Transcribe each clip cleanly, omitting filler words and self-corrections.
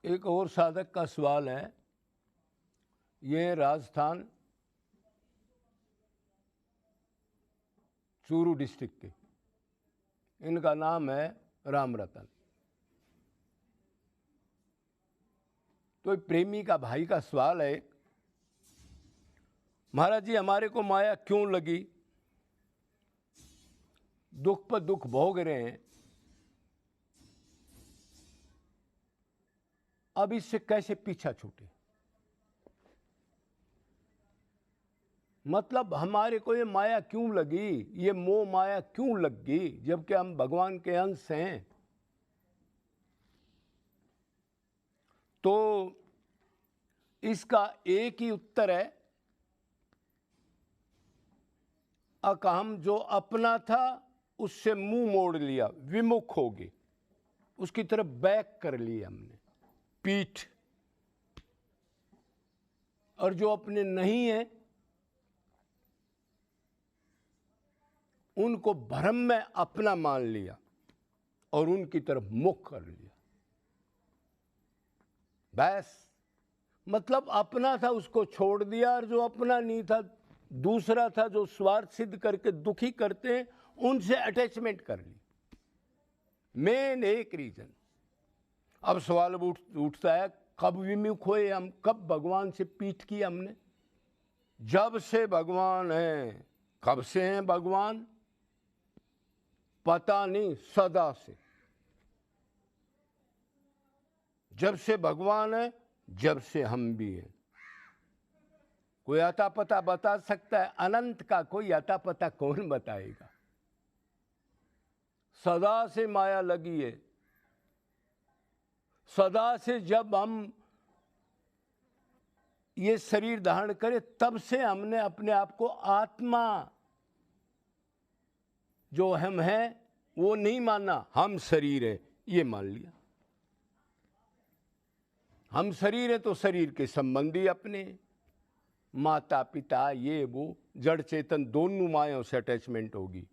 एक और साधक का सवाल है। ये राजस्थान चूरू डिस्ट्रिक्ट के, इनका नाम है राम रतन। तो प्रेमी का भाई का सवाल है, महाराज जी हमारे को माया क्यों लगी, दुख पर दुख भोग रहे हैं, अब इससे कैसे पीछा छूटे। मतलब हमारे को ये माया क्यों लगी, ये मोह माया क्यों लग गई, जबकि हम भगवान के अंश हैं। तो इसका एक ही उत्तर है, अकहम जो अपना था उससे मुंह मोड़ लिया, विमुख हो गए, उसकी तरफ बैक कर लिया हमने पीठ। और जो अपने नहीं है उनको भ्रम में अपना मान लिया और उनकी तरफ मुख कर लिया। बस मतलब अपना था उसको छोड़ दिया, और जो अपना नहीं था, दूसरा था जो स्वार्थ सिद्ध करके दुखी करते हैं, उनसे अटैचमेंट कर ली। मेन एक रीजन। अब सवाल उठता है, कब विमुख हुए हम, कब भगवान से पीठ की हमने। जब से भगवान है। कब से हैं भगवान पता नहीं, सदा से। जब से भगवान है, जब से हम भी हैं। कोई अता पता बता सकता है? अनंत का कोई अता पता कौन बताएगा। सदा से माया लगी है। सदा से जब हम ये शरीर धारण करें तब से हमने अपने आप को आत्मा जो हम हैं वो नहीं माना, हम शरीर है ये मान लिया। हम शरीर है तो शरीर के संबंधी अपने माता पिता ये वो जड़ चेतन दोनों मायाओं से अटैचमेंट होगी।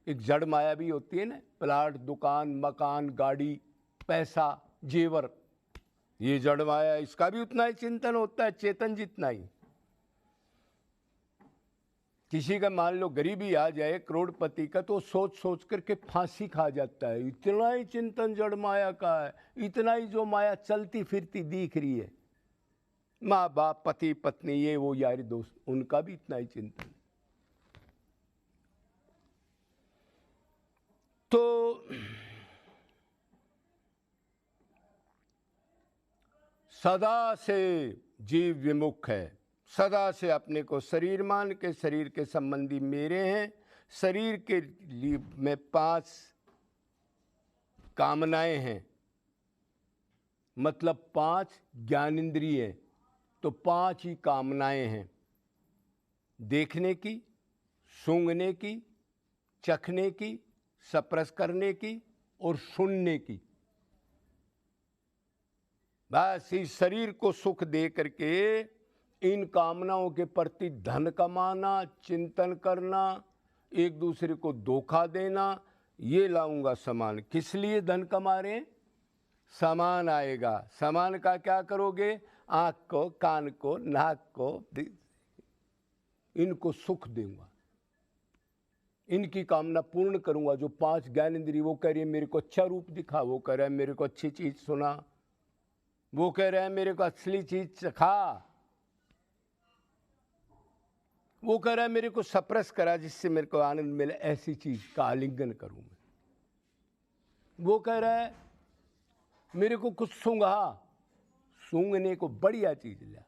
एक जड़ माया भी होती है ना, प्लाट दुकान मकान गाड़ी पैसा जेवर, ये जड़ माया, इसका भी उतना ही चिंतन होता है चेतन जितना ही। किसी का मान लो गरीबी आ जाए करोड़पति का, तो सोच सोच करके फांसी खा जाता है। इतना ही चिंतन जड़ माया का है, इतना ही जो माया चलती फिरती दिख रही है, माँ बाप पति पत्नी ये वो यारी दोस्त, उनका भी इतना ही चिंतन। तो सदा से जीव विमुख है, सदा से अपने को शरीर मान के, शरीर के संबंधी मेरे हैं। शरीर के लिए में 5 कामनाएं हैं, मतलब 5 ज्ञानेंद्रिय हैं, तो 5 ही कामनाएं हैं। देखने की, सूंघने की, चखने की, स्पर्श करने की और सुनने की। बस इस शरीर को सुख दे करके इन कामनाओं के प्रति धन कमाना, चिंतन करना, एक दूसरे को धोखा देना, ये लाऊंगा सामान। किस लिए धन कमा रहे हैं? सामान आएगा। सामान का क्या करोगे? आँख को, कान को, नाक को, इनको सुख दूंगा, इनकी कामना पूर्ण करूंगा। जो 5 ज्ञानेंद्रिय, वो कह रही है मेरे को अच्छा रूप दिखा, वो कह रहा है मेरे को अच्छी चीज सुना, वो कह रहा है मेरे को असली चीज चखा, वो कह रहा है मेरे को स्पर्श करा जिससे मेरे को आनंद मिले, ऐसी चीज का आलिंगन करूं मैं। वो कह रहा है मेरे को कुछ सूंघा, सूंघने को बढ़िया चीज लिया।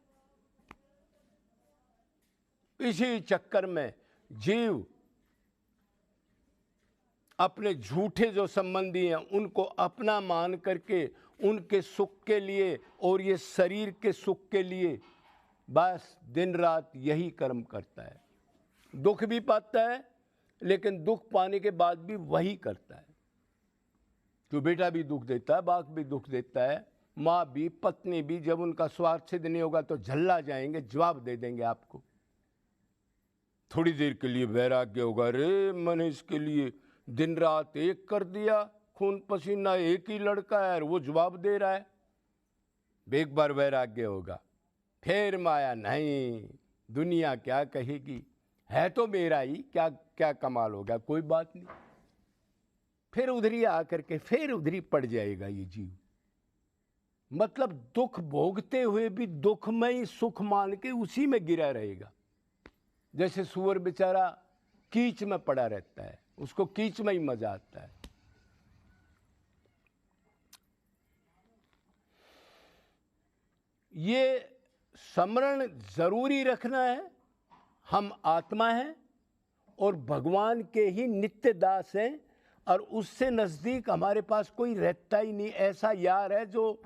इसी चक्कर में जीव अपने झूठे जो संबंधी हैं उनको अपना मान करके उनके सुख के लिए और ये शरीर के सुख के लिए बस दिन रात यही कर्म करता है। दुख भी पाता है, लेकिन दुख पाने के बाद भी वही करता है। तो बेटा भी दुख देता है, बाप भी दुख देता है, माँ भी, पत्नी भी। जब उनका स्वार्थ सिद्ध नहीं होगा तो झल्ला जाएंगे, जवाब दे देंगे आपको। थोड़ी देर के लिए वैराग्य होगा, अरे मैंने इसके लिए दिन रात एक कर दिया, खून पसीना एक ही लड़का है, वो जवाब दे रहा है। एक बार वैराग्य होगा, फिर माया नहीं, दुनिया क्या कहेगी, है तो मेरा ही, क्या क्या कमाल होगा, कोई बात नहीं। फिर उधरी आकर के फिर उधरी पड़ जाएगा ये जीव। मतलब दुख भोगते हुए भी दुखमय सुख मान के उसी में गिरा रहेगा। जैसे सुअर बेचारा कीच में पड़ा रहता है, उसको कीच में ही मजा आता है। ये स्मरण जरूरी रखना है, हम आत्मा हैं और भगवान के ही नित्य दास हैं, और उससे नज़दीक हमारे पास कोई रहता ही नहीं। ऐसा यार है जो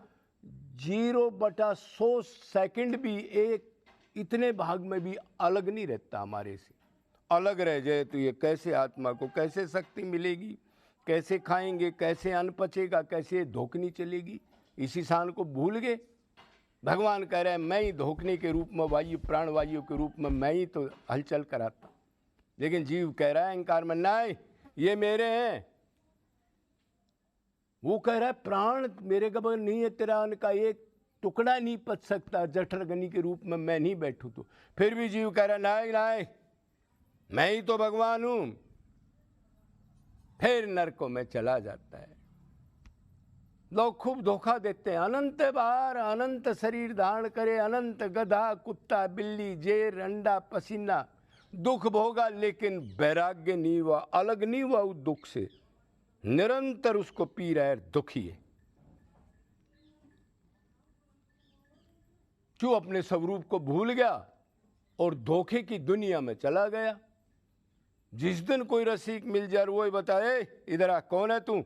0/100 सेकंड भी एक इतने भाग में भी अलग नहीं रहता हमारे से। अलग रह जाए तो ये कैसे आत्मा को कैसे शक्ति मिलेगी, कैसे खाएंगे, कैसे अन्न पचेगा, कैसे धोखनी चलेगी। इसी शान को भूल गए। भगवान कह रहे हैं मैं ही धोखने के रूप में, वायु प्राणवायु के रूप में मैं ही तो हलचल कराता। लेकिन जीव कह रहा है अहंकार में, नहीं ये मेरे हैं। वो कह रहा है प्राण मेरे गबन नहीं है, तेरा अन्न का एक टुकड़ा नहीं पच सकता, जठरगनी के रूप में मैं नहीं बैठूं तो। फिर भी जीव कह रहा है नहीं नहीं मैं ही तो भगवान हूं। फिर नरकों में चला जाता है। लोग खूब धोखा देते हैं। अनंत बार अनंत शरीर धारण करे, अनंत गधा कुत्ता बिल्ली जेर अंडा पसीना दुख भोगा, लेकिन वैराग्य नहीं हुआ, अलग नहीं हुआ उस दुख से, निरंतर उसको पी रहा है, दुखी है। क्यों? अपने स्वरूप को भूल गया और धोखे की दुनिया में चला गया। जिस दिन कोई रसिक मिल जाए वो ही बताए इधर आ, कौन है तू?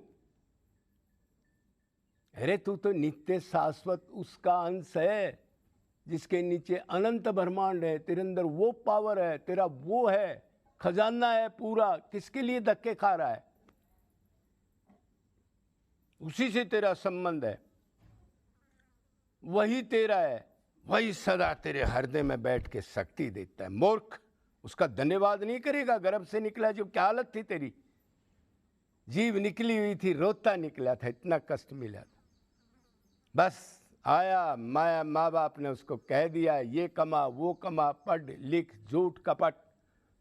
अरे तू तो नित्य शाश्वत उसका अंश है, जिसके नीचे अनंत ब्रह्मांड है, तेरे अंदर वो पावर है, तेरा वो है, खजाना है पूरा। किसके लिए धक्के खा रहा है? उसी से तेरा संबंध है, वही तेरा है, वही सदा तेरे हृदय में बैठ के शक्ति देता है। मूर्ख उसका धन्यवाद नहीं करेगा। गर्भ से निकला जो क्या हालत थी तेरी, जीव निकली हुई थी, रोता निकला था, इतना कष्ट मिला था। बस आया माया, माँ बाप ने उसको कह दिया ये कमा वो कमा, पढ़ लिख झूठ कपट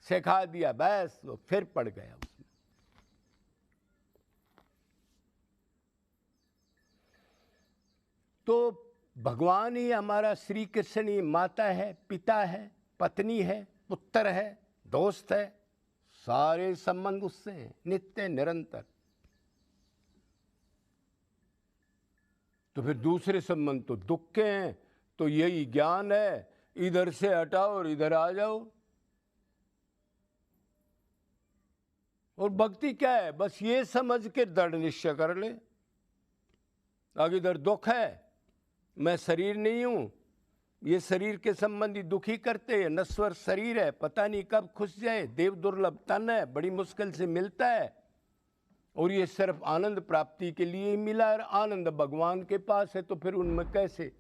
सिखा दिया, बस वो फिर पड़ गया उसमें। तो भगवान ही हमारा, श्री कृष्ण ही माता है, पिता है, पत्नी है, पुत्र है, दोस्त है, सारे संबंध उससे हैं, नित्य निरंतर। तो फिर दूसरे संबंध तो दुख के हैं। तो यही ज्ञान है, इधर से हटाओ और इधर आ जाओ। और भक्ति क्या है? बस ये समझ के दृढ़ निश्चय कर ले, अगर इधर दुख है, मैं शरीर नहीं हूं, ये शरीर के संबंधी दुखी करते हैं, नश्वर शरीर है, पता नहीं कब खुश जाए, देव दुर्लभ तन है, बड़ी मुश्किल से मिलता है, और ये सिर्फ आनंद प्राप्ति के लिए ही मिला है। आनंद भगवान के पास है, तो फिर उनमें कैसे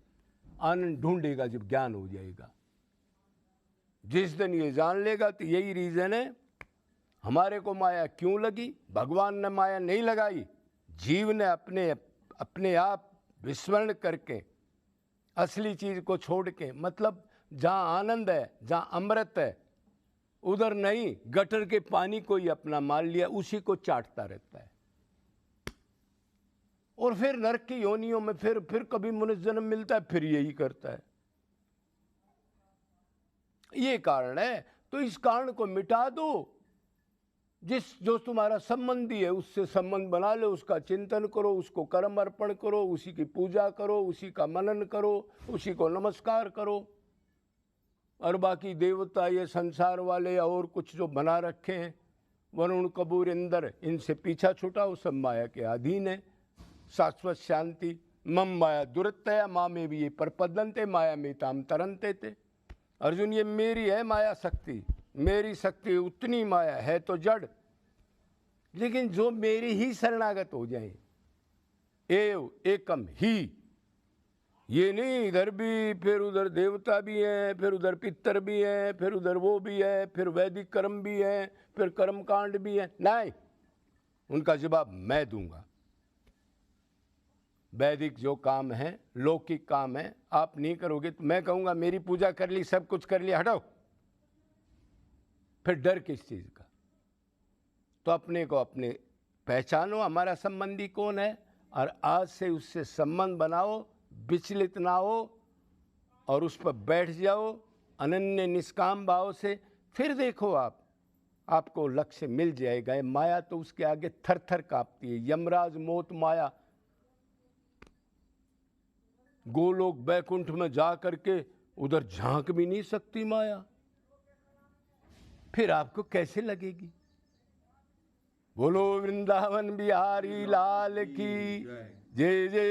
आनंद ढूंढेगा जब ज्ञान हो जाएगा? जिस दिन ये जान लेगा, तो यही रीजन है हमारे को माया क्यों लगी। भगवान ने माया नहीं लगाई, जीव ने अपने आप विस्मरण करके असली चीज को छोड़ के, मतलब जहां आनंद है, जहां अमृत है, उधर नहीं, गटर के पानी को ही अपना मान लिया, उसी को चाटता रहता है। और फिर नरक की योनियों में फिर कभी मनुष्य जन्म मिलता है, फिर यही करता है। ये कारण है। तो इस कारण को मिटा दो। जो तुम्हारा संबंधी है उससे संबंध बना लो, उसका चिंतन करो, उसको कर्म अर्पण करो, उसी की पूजा करो, उसी का मनन करो, उसी को नमस्कार करो। और बाकी देवता ये संसार वाले और कुछ जो बना रखे हैं, वरुण कपूर इंद्र, इनसे पीछा छुटाओ, सब माया के अधीन है। शाश्वत शांति। मम माया दुरत्तया माँ में भी ये प्रपदनते माया में ताम तरनते थे। अर्जुन ये मेरी है माया शक्ति, मेरी शक्ति उतनी माया है तो जड़, लेकिन जो मेरी ही शरणागत हो जाए, एव एकम ही, ये नहीं इधर भी, फिर उधर देवता भी हैं, फिर उधर पितर भी हैं, फिर उधर वो भी है, फिर वैदिक कर्म भी है, फिर कर्म कांड भी है। नहीं, उनका जवाब मैं दूंगा। वैदिक जो काम है, लौकिक काम है, आप नहीं करोगे तो मैं कहूँगा मेरी पूजा कर ली, सब कुछ कर लिया, हटाओ। फिर डर किस चीज़ का? तो अपने को अपने पहचानो, हमारा संबंधी कौन है, और आज से उससे संबंध बनाओ, विचलित ना हो, और उस पर बैठ जाओ अनन्य निष्काम भाव से। फिर देखो आपको लक्ष्य मिल जाएगा। ये माया तो उसके आगे थर थर कांपती है। यमराज मोत माया, गोलोक बैकुंठ में जा करके उधर झांक भी नहीं सकती माया। फिर आपको कैसे लगेगी? बोलो वृंदावन बिहारी लाल की जय जय।